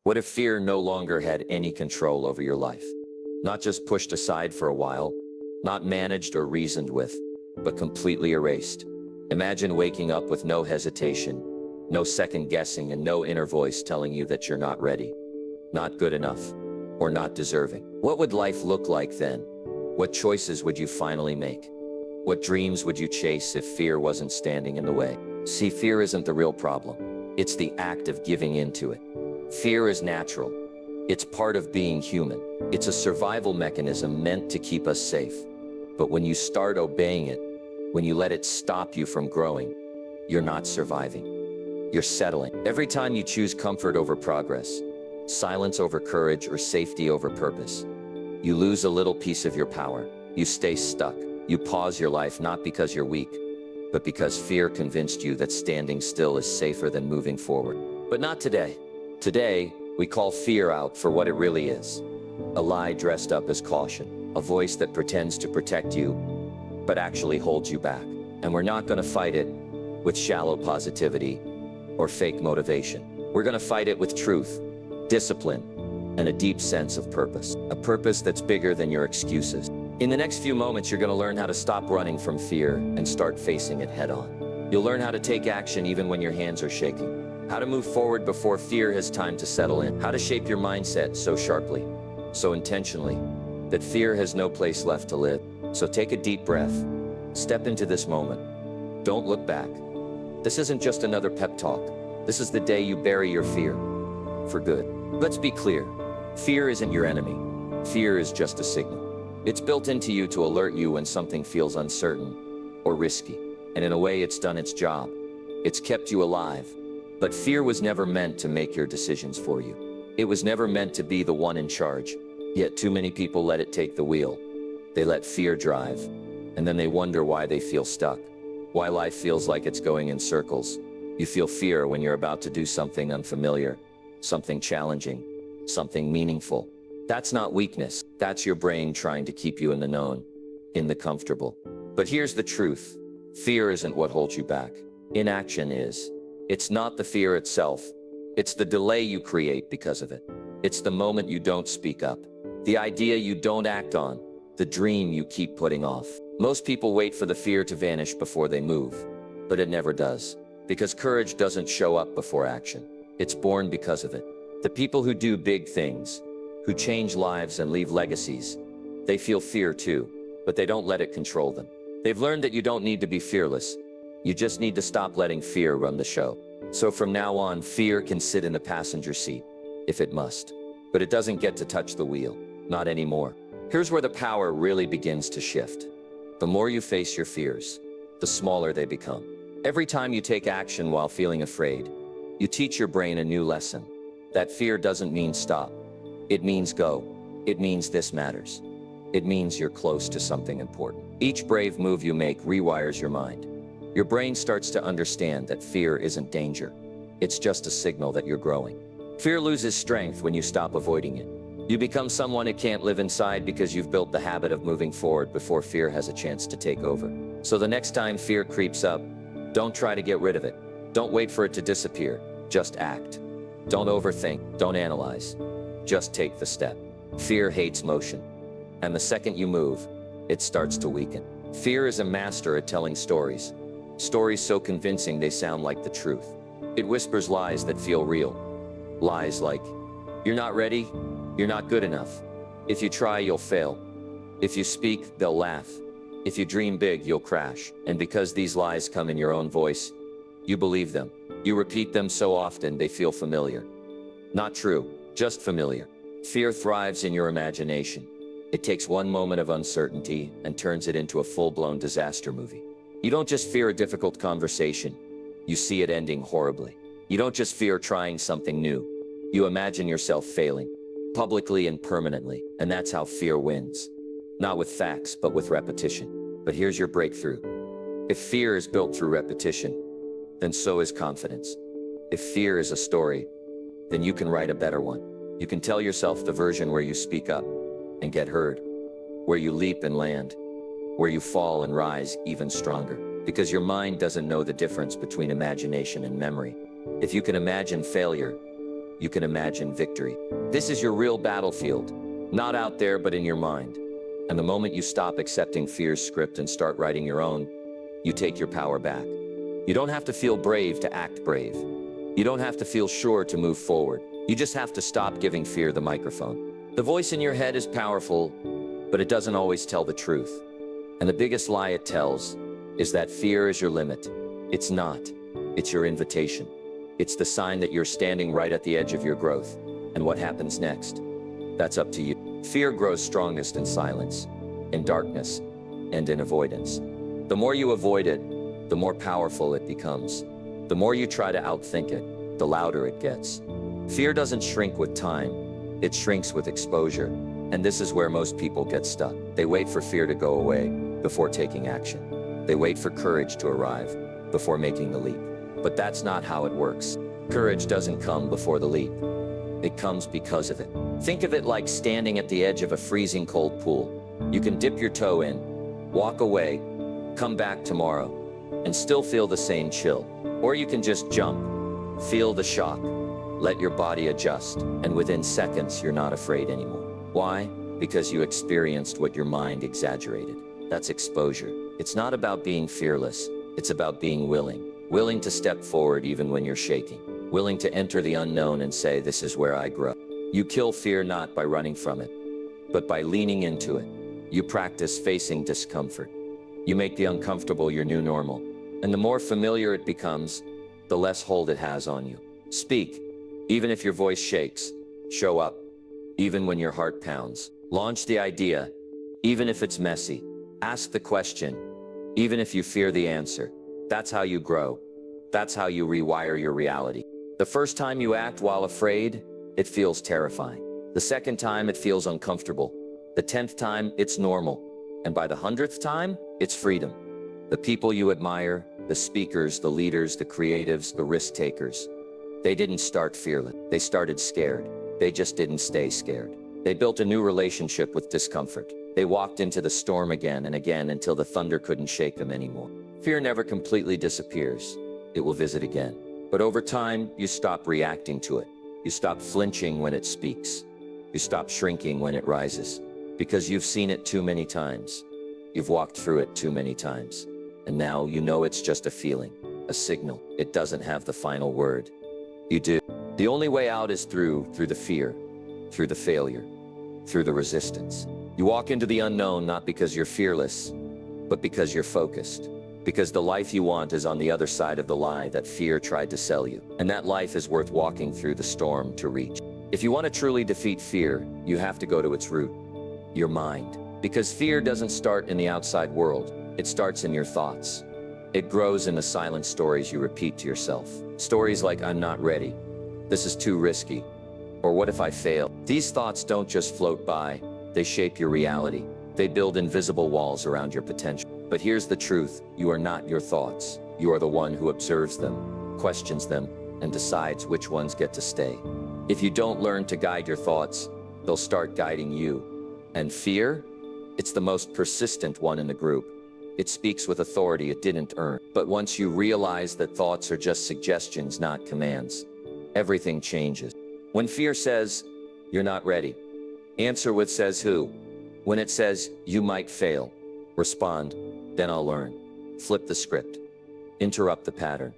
What if fear no longer had any control over your life? Not just pushed aside for a while, not managed or reasoned with, but completely erased. Imagine waking up with no hesitation, no second guessing, and no inner voice telling you that you're not ready, not good enough, or not deserving. What would life look like then? What choices would you finally make? What dreams would you chase if fear wasn't standing in the way? See, fear isn't the real problem. It's the act of giving into it. Fear is natural. It's part of being human. It's a survival mechanism meant to keep us safe. But when you start obeying it, when you let it stop you from growing, you're not surviving. You're settling. Every time you choose comfort over progress, silence over courage, or safety over purpose, you lose a little piece of your power. You stay stuck. You pause your life not because you're weak, but because fear convinced you that standing still is safer than moving forward. But not today. Today, we call fear out for what it really is. A lie dressed up as caution. A voice that pretends to protect you, but actually holds you back. And we're not going to fight it with shallow positivity or fake motivation. We're going to fight it with truth, discipline, and a deep sense of purpose. A purpose that's bigger than your excuses. In the next few moments, you're going to learn how to stop running from fear and start facing it head on. You'll learn how to take action even when your hands are shaking. How to move forward before fear has time to settle in. How to shape your mindset so sharply, so intentionally, that fear has no place left to live. So take a deep breath. Step into this moment. Don't look back. This isn't just another pep talk. This is the day you bury your fear. For good. Let's be clear. Fear isn't your enemy. Fear is just a signal. It's built into you to alert you when something feels uncertain or risky. And in a way, it's done its job. It's kept you alive. But fear was never meant to make your decisions for you. It was never meant to be the one in charge. Yet too many people let it take the wheel. They let fear drive, and then they wonder why they feel stuck, why life feels like it's going in circles. You feel fear when you're about to do something unfamiliar, something challenging, something meaningful. That's not weakness. That's your brain trying to keep you in the known, in the comfortable. But here's the truth. Fear isn't what holds you back. Inaction is. It's not the fear itself. It's the delay you create because of it. It's the moment you don't speak up. The idea you don't act on. The dream you keep putting off. Most people wait for the fear to vanish before they move, but it never does. Because courage doesn't show up before action. It's born because of it. The people who do big things, who change lives and leave legacies, they feel fear too, but they don't let it control them. They've learned that you don't need to be fearless. You just need to stop letting fear run the show. So from now on, fear can sit in the passenger seat, if it must. But it doesn't get to touch the wheel. Not anymore. Here's where the power really begins to shift. The more you face your fears, the smaller they become. Every time you take action while feeling afraid, you teach your brain a new lesson. That fear doesn't mean stop. It means go. It means this matters. It means you're close to something important. Each brave move you make rewires your mind. Your brain starts to understand that fear isn't danger. It's just a signal that you're growing. Fear loses strength when you stop avoiding it. You become someone it can't live inside because you've built the habit of moving forward before fear has a chance to take over. So the next time fear creeps up, don't try to get rid of it. Don't wait for it to disappear. Just act. Don't overthink. Don't analyze. Just take the step. Fear hates motion. And the second you move, it starts to weaken. Fear is a master at telling stories. Stories so convincing they sound like the truth. It whispers lies that feel real. Lies like, you're not ready, you're not good enough. If you try, you'll fail. If you speak, they'll laugh. If you dream big, you'll crash. And because these lies come in your own voice, you believe them. You repeat them so often they feel familiar. Not true, just familiar. Fear thrives in your imagination. It takes one moment of uncertainty and turns it into a full-blown disaster movie. You don't just fear a difficult conversation, you see it ending horribly. You don't just fear trying something new, you imagine yourself failing, publicly and permanently, and that's how fear wins. Not with facts, but with repetition. But here's your breakthrough. If fear is built through repetition, then so is confidence. If fear is a story, then you can write a better one. You can tell yourself the version where you speak up and get heard, where you leap and land, where you fall and rise even stronger. Because your mind doesn't know the difference between imagination and memory. If you can imagine failure, you can imagine victory. This is your real battlefield, not out there but in your mind. And the moment you stop accepting fear's script and start writing your own, you take your power back. You don't have to feel brave to act brave. You don't have to feel sure to move forward. You just have to stop giving fear the microphone. The voice in your head is powerful, but it doesn't always tell the truth. And the biggest lie it tells is that fear is your limit. It's not. It's your invitation. It's the sign that you're standing right at the edge of your growth. And what happens next? That's up to you. Fear grows strongest in silence, in darkness, and in avoidance. The more you avoid it, the more powerful it becomes. The more you try to outthink it, the louder it gets. Fear doesn't shrink with time, it shrinks with exposure. And this is where most people get stuck. They wait for fear to go away before taking action. They wait for courage to arrive before making the leap. But that's not how it works. Courage doesn't come before the leap. It comes because of it. Think of it like standing at the edge of a freezing cold pool. You can dip your toe in, walk away, come back tomorrow, and still feel the same chill. Or you can just jump, feel the shock, let your body adjust, and within seconds you're not afraid anymore. Why? Because you experienced what your mind exaggerated. That's exposure. It's not about being fearless, it's about being willing. Willing to step forward even when you're shaking. Willing to enter the unknown and say, this is where I grow. You kill fear not by running from it, but by leaning into it. You practice facing discomfort. You make the uncomfortable your new normal. And the more familiar it becomes, the less hold it has on you. Speak, even if your voice shakes. Show up, even when your heart pounds. Launch the idea, even if it's messy. Ask the question, even if you fear the answer. That's how you grow. That's how you rewire your reality. The first time you act while afraid, it feels terrifying. The second time, it feels uncomfortable. The 10th time, it's normal. And by the 100th time, it's freedom. The people you admire, the speakers, the leaders, the creatives, the risk takers, they didn't start fearless. They started scared. They just didn't stay scared. They built a new relationship with discomfort. They walked into the storm again and again until the thunder couldn't shake them anymore. Fear never completely disappears. It will visit again. But over time, you stop reacting to it. You stop flinching when it speaks. You stop shrinking when it rises. Because you've seen it too many times. You've walked through it too many times. And now you know it's just a feeling, a signal. It doesn't have the final word. You do. The only way out is through the fear, through the failure, through the resistance. You walk into the unknown not because you're fearless, but because you're focused. Because the life you want is on the other side of the lie that fear tried to sell you. And that life is worth walking through the storm to reach. If you want to truly defeat fear, you have to go to its root, your mind. Because fear doesn't start in the outside world, it starts in your thoughts. It grows in the silent stories you repeat to yourself. Stories like, I'm not ready, this is too risky, or what if I fail? These thoughts don't just float by, they shape your reality. They build invisible walls around your potential. But here's the truth, you are not your thoughts. You are the one who observes them, questions them, and decides which ones get to stay. If you don't learn to guide your thoughts, they'll start guiding you. And fear? It's the most persistent one in the group. It speaks with authority it didn't earn. But once you realize that thoughts are just suggestions, not commands, everything changes. When fear says, you're not ready, answer with says who. When it says, you might fail, respond, then I'll learn. Flip the script. Interrupt the pattern.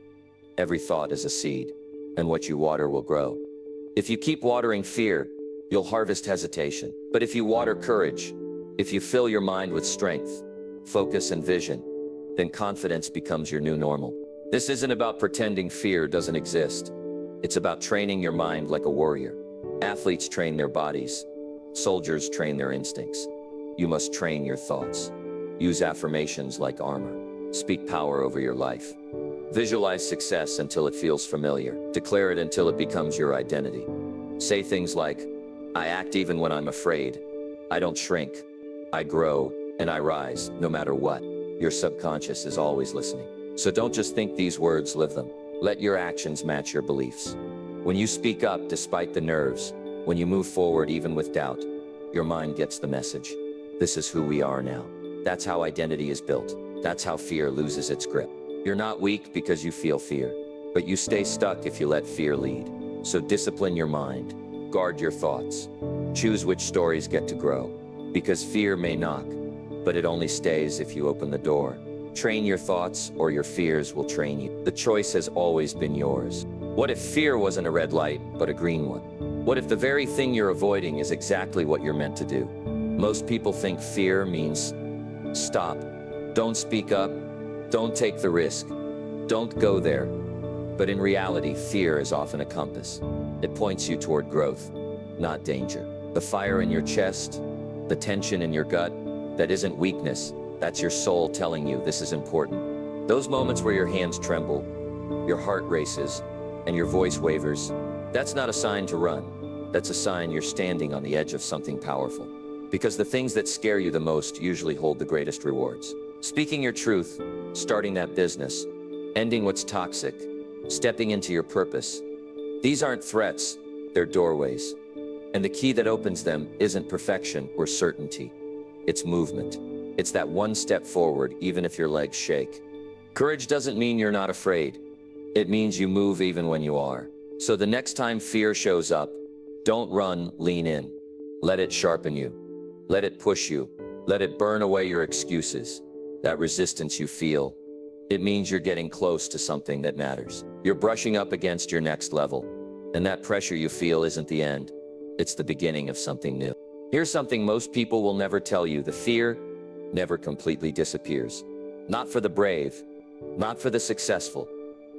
Every thought is a seed, and what you water will grow. If you keep watering fear, you'll harvest hesitation. But if you water courage, if you fill your mind with strength, focus, and vision, then confidence becomes your new normal. This isn't about pretending fear doesn't exist. It's about training your mind like a warrior. Athletes train their bodies. Soldiers train their instincts. You must train your thoughts. Use affirmations like armor. Speak power over your life. Visualize success until it feels familiar. Declare it until it becomes your identity. Say things like, I act even when I'm afraid. I don't shrink. I grow and I rise no matter what. Your subconscious is always listening. So don't just think these words, live them. Let your actions match your beliefs. When you speak up despite the nerves, when you move forward even with doubt, your mind gets the message. This is who we are now. That's how identity is built. That's how fear loses its grip. You're not weak because you feel fear, but you stay stuck if you let fear lead. So discipline your mind. Guard your thoughts. Choose which stories get to grow. Because fear may knock, but it only stays if you open the door. Train your thoughts, or your fears will train you. The choice has always been yours. What if fear wasn't a red light, but a green one? What if the very thing you're avoiding is exactly what you're meant to do? Most people think fear means stop, don't speak up, don't take the risk, don't go there. But in reality, fear is often a compass. It points you toward growth, not danger. The fire in your chest, the tension in your gut, that isn't weakness. That's your soul telling you this is important. Those moments where your hands tremble, your heart races, and your voice wavers, that's not a sign to run. That's a sign you're standing on the edge of something powerful. Because the things that scare you the most usually hold the greatest rewards. Speaking your truth, starting that business, ending what's toxic, stepping into your purpose. These aren't threats, they're doorways. And the key that opens them isn't perfection or certainty. It's movement. It's that one step forward, even if your legs shake. Courage doesn't mean you're not afraid. It means you move even when you are. So the next time fear shows up, don't run, lean in. Let it sharpen you. Let it push you. Let it burn away your excuses. That resistance you feel, it means you're getting close to something that matters. You're brushing up against your next level. And that pressure you feel isn't the end. It's the beginning of something new. Here's something most people will never tell you. The fear never completely disappears. Not for the brave, not for the successful,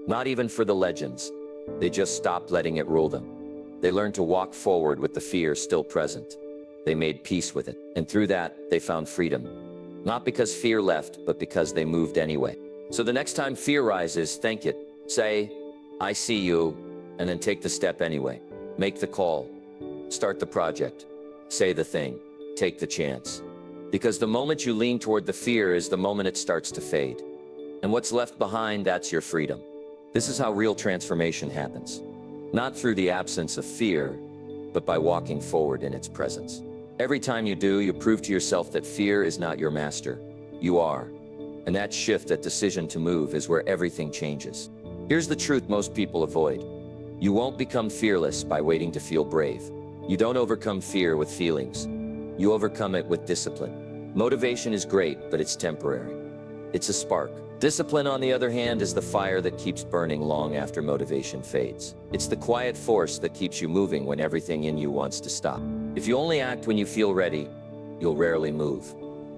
not even for the legends. They just stopped letting it rule them. They learned to walk forward with the fear still present. They made peace with it, and through that, they found freedom. Not because fear left, but because they moved anyway. So the next time fear rises, thank it. Say, I see you, and then take the step anyway. Make the call. Start the project. Say the thing. Take the chance. Because the moment you lean toward the fear is the moment it starts to fade. And what's left behind, that's your freedom. This is how real transformation happens. Not through the absence of fear, but by walking forward in its presence. Every time you do, you prove to yourself that fear is not your master. You are. And that shift, that decision to move, is where everything changes. Here's the truth most people avoid. You won't become fearless by waiting to feel brave. You don't overcome fear with feelings. You overcome it with discipline. Motivation is great, but it's temporary. It's a spark. Discipline, on the other hand, is the fire that keeps burning long after motivation fades. It's the quiet force that keeps you moving when everything in you wants to stop. If you only act when you feel ready, you'll rarely move.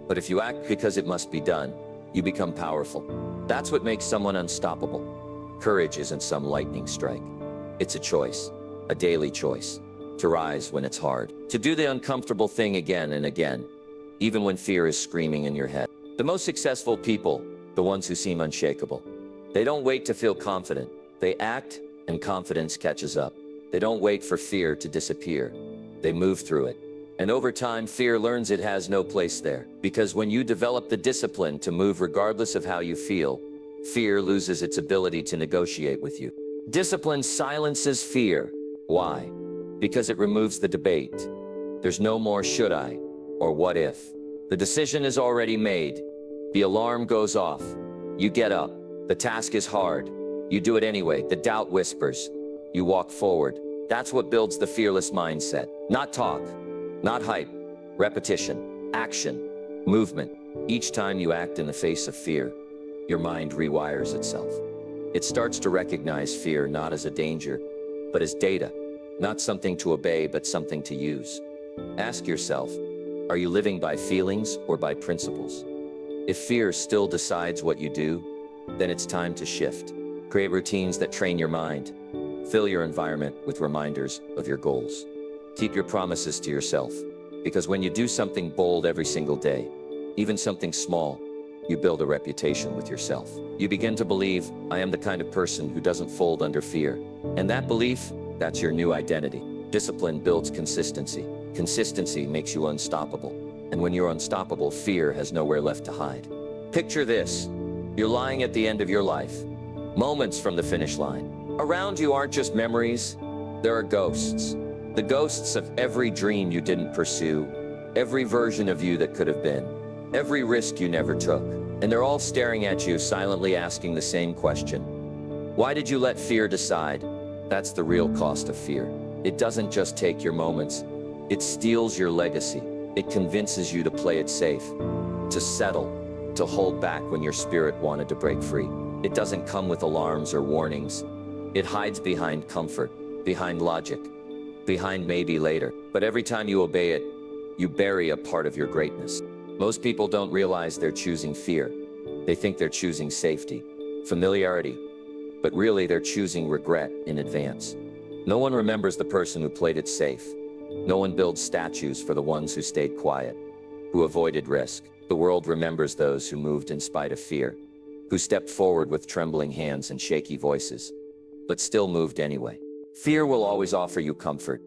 But if you act because it must be done, you become powerful. That's what makes someone unstoppable. Courage isn't some lightning strike. It's a choice, a daily choice, to rise when it's hard, to do the uncomfortable thing again and again, even when fear is screaming in your head. The most successful people, the ones who seem unshakable, they don't wait to feel confident. They act, and confidence catches up. They don't wait for fear to disappear. They move through it. And over time, fear learns it has no place there. Because when you develop the discipline to move regardless of how you feel, fear loses its ability to negotiate with you. Discipline silences fear. Why? Because it removes the debate. There's no more should I or what if. The decision is already made. The alarm goes off. You get up. The task is hard. You do it anyway. The doubt whispers. You walk forward. That's what builds the fearless mindset. Not talk, not hype, repetition, action, movement. Each time you act in the face of fear, your mind rewires itself. It starts to recognize fear not as a danger, but as data. Not something to obey, but something to use. Ask yourself, are you living by feelings or by principles? If fear still decides what you do, then it's time to shift. Create routines that train your mind. Fill your environment with reminders of your goals. Keep your promises to yourself, because when you do something bold every single day, even something small, you build a reputation with yourself. You begin to believe, I am the kind of person who doesn't fold under fear. And that belief, that's your new identity. Discipline builds consistency. Consistency makes you unstoppable. And when you're unstoppable, fear has nowhere left to hide. Picture this. You're lying at the end of your life, moments from the finish line. Around you aren't just memories, there are ghosts. The ghosts of every dream you didn't pursue, every version of you that could have been, every risk you never took. And they're all staring at you, silently asking the same question. Why did you let fear decide? That's the real cost of fear. It doesn't just take your moments, it steals your legacy. It convinces you to play it safe, to settle, to hold back when your spirit wanted to break free. It doesn't come with alarms or warnings. It hides behind comfort, behind logic, behind maybe later. But every time you obey it, you bury a part of your greatness. Most people don't realize they're choosing fear. They think they're choosing safety, familiarity, but really they're choosing regret in advance. No one remembers the person who played it safe. No one builds statues for the ones who stayed quiet, who avoided risk. The world remembers those who moved in spite of fear, who stepped forward with trembling hands and shaky voices, but still moved anyway. Fear will always offer you comfort,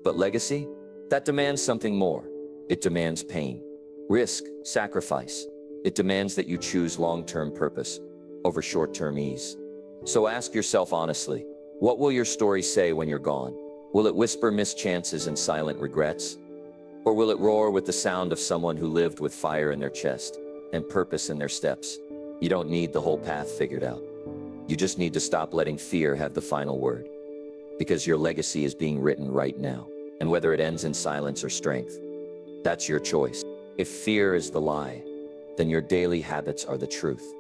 but legacy? That demands something more. It demands pain, risk, sacrifice. It demands that you choose long-term purpose over short-term ease. So ask yourself honestly, what will your story say when you're gone? Will it whisper missed chances and silent regrets? Or will it roar with the sound of someone who lived with fire in their chest and purpose in their steps? You don't need the whole path figured out. You just need to stop letting fear have the final word. Because your legacy is being written right now. And whether it ends in silence or strength, that's your choice. If fear is the lie, then your daily habits are the truth.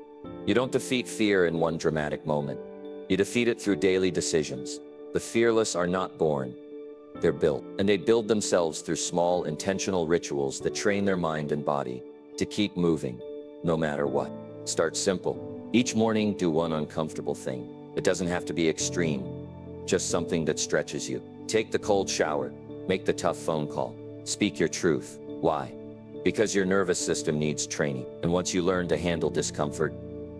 You don't defeat fear in one dramatic moment. You defeat it through daily decisions. The fearless are not born, they're built. And they build themselves through small, intentional rituals that train their mind and body to keep moving, no matter what. Start simple. Each morning, do one uncomfortable thing. It doesn't have to be extreme, just something that stretches you. Take the cold shower, make the tough phone call, speak your truth. Why? Because your nervous system needs training. And once you learn to handle discomfort,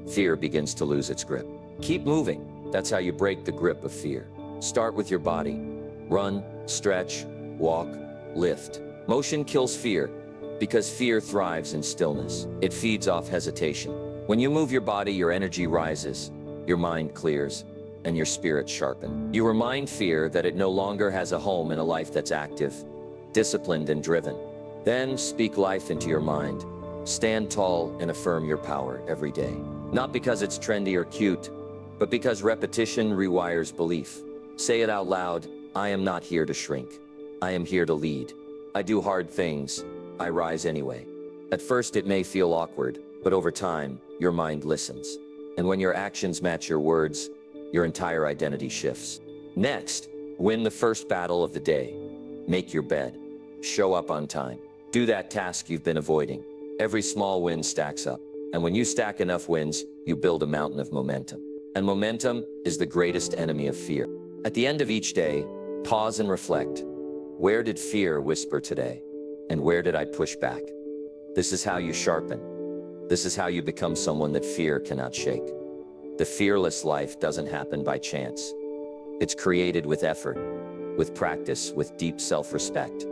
fear begins to lose its grip. Keep moving. That's how you break the grip of fear. Start with your body. Run, stretch, walk, lift. Motion kills fear because fear thrives in stillness. It feeds off hesitation. When you move your body, your energy rises, your mind clears, and your spirit sharpens. You remind fear that it no longer has a home in a life that's active, disciplined, and driven. Then speak life into your mind. Stand tall and affirm your power every day. Not because it's trendy or cute, but because repetition rewires belief. Say it out loud, I am not here to shrink. I am here to lead. I do hard things. I rise anyway. At first it may feel awkward, but over time, your mind listens. And when your actions match your words, your entire identity shifts. Next, win the first battle of the day. Make your bed. Show up on time. Do that task you've been avoiding. Every small win stacks up. And when you stack enough wins, you build a mountain of momentum. And momentum is the greatest enemy of fear. At the end of each day, pause and reflect. Where did fear whisper today? And where did I push back? This is how you sharpen. This is how you become someone that fear cannot shake. The fearless life doesn't happen by chance. It's created with effort, with practice, with deep self-respect.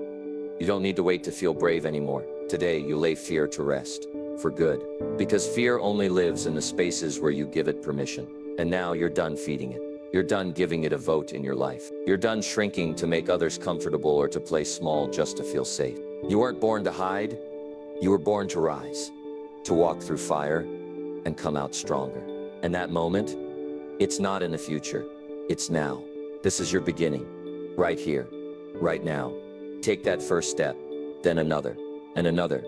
You don't need to wait to feel brave anymore. Today, you lay fear to rest, for good. Because fear only lives in the spaces where you give it permission. And now you're done feeding it. You're done giving it a vote in your life. You're done shrinking to make others comfortable or to play small just to feel safe. You weren't born to hide. You were born to rise, to walk through fire and come out stronger. And that moment, it's not in the future. It's now. This is your beginning. Right here, right now. Take that first step, then another, and another,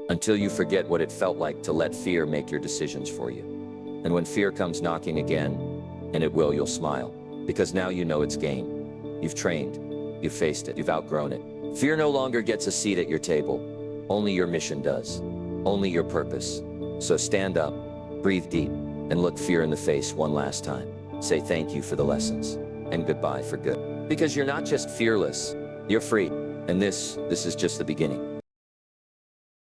until you forget what it felt like to let fear make your decisions for you. And when fear comes knocking again, and it will, you'll smile. Because now you know it's game. You've trained. You've faced it. You've outgrown it. Fear no longer gets a seat at your table. Only your mission does. Only your purpose. So stand up, breathe deep, and look fear in the face one last time. Say thank you for the lessons, and goodbye for good. Because you're not just fearless, you're free. And this is just the beginning.